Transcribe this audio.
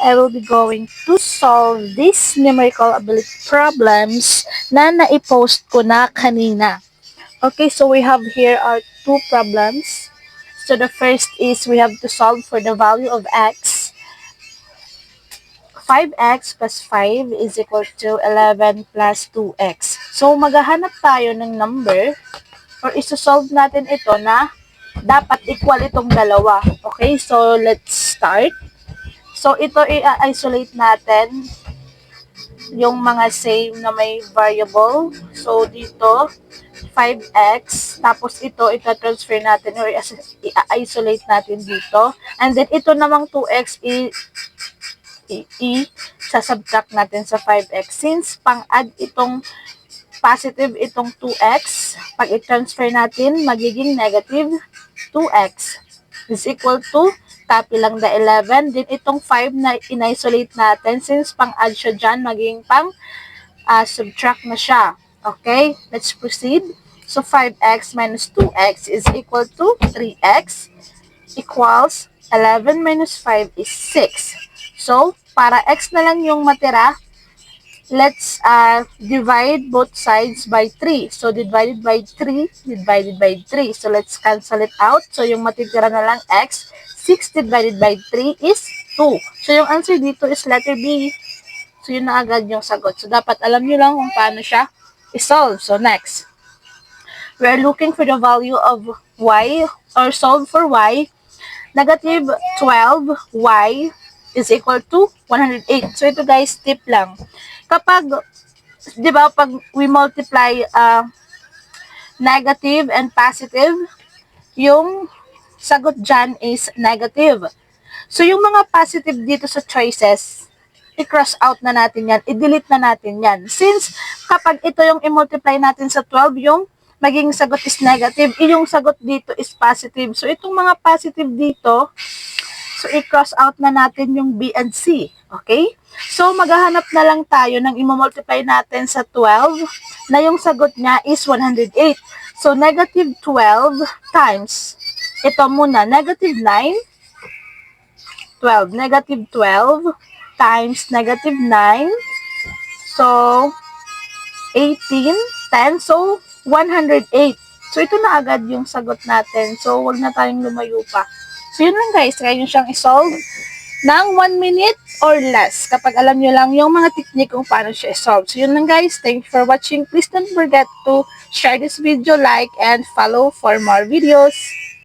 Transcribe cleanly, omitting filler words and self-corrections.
I will be going to solve these numerical ability problems na naipost ko na kanina. Okay, so we have here our two problems. So the first is we have to solve for the value of x. 5x plus 5 is equal to 11 plus 2x. So maghahanap tayo ng number or isosolve natin ito na dapat equal itong dalawa. Okay, so let's start. So ito i-isolate natin yung mga same na may variable. So dito 5x, tapos ito ita-transfer natin or i-isolate natin dito. And then ito namang 2x sasubtract natin sa 5x. Since pang-add itong positive itong 2x, pag i-transfer natin, magiging negative 2x is equal to, copy lang the 11, din itong 5 na in-isolate natin, since pang-add siya dyan, magiging subtract na siya. Okay, let's proceed. So 5x minus 2x is equal to 3x equals 11 minus 5 is 6. So, para x na lang yung matira, let's divide both sides by 3. So, divided by 3, divided by 3. So, let's cancel it out. So, yung matitira na lang x, 6 divided by 3 is 2. So, yung answer dito is letter B. So, yun na agad yung sagot. So, dapat alam nyo lang kung paano siya isolve. So, next. We are looking for the value of y or solve for y. Negative 12y is equal to 108. So, ito guys, tip lang. Kapag, di ba, pag we multiply negative and positive, yung sagot dyan is negative. So, yung mga positive dito sa choices, i-cross out na natin yan, i-delete na natin yan. Since, kapag ito yung i-multiply natin sa 12, yung maging sagot is negative, yung sagot dito is positive. So, itong mga positive dito, so i-cross out na natin yung B and C. Okay? So, maghahanap na lang tayo ng i-multiply natin sa 12 na yung sagot niya is 108. So, negative 12 times, ito muna, negative 9, 12. Negative 12 times negative 9. So, 18, 10. So, 108. So, ito na agad yung sagot natin. So, wag na tayong lumayo pa. So, yun lang guys. Kaya nyo siyang isolve ng 1 minute or less. Kapag alam nyo lang yung mga technique kung paano siya isolve. So, yun lang guys. Thank you for watching. Please don't forget to share this video, like, and follow for more videos.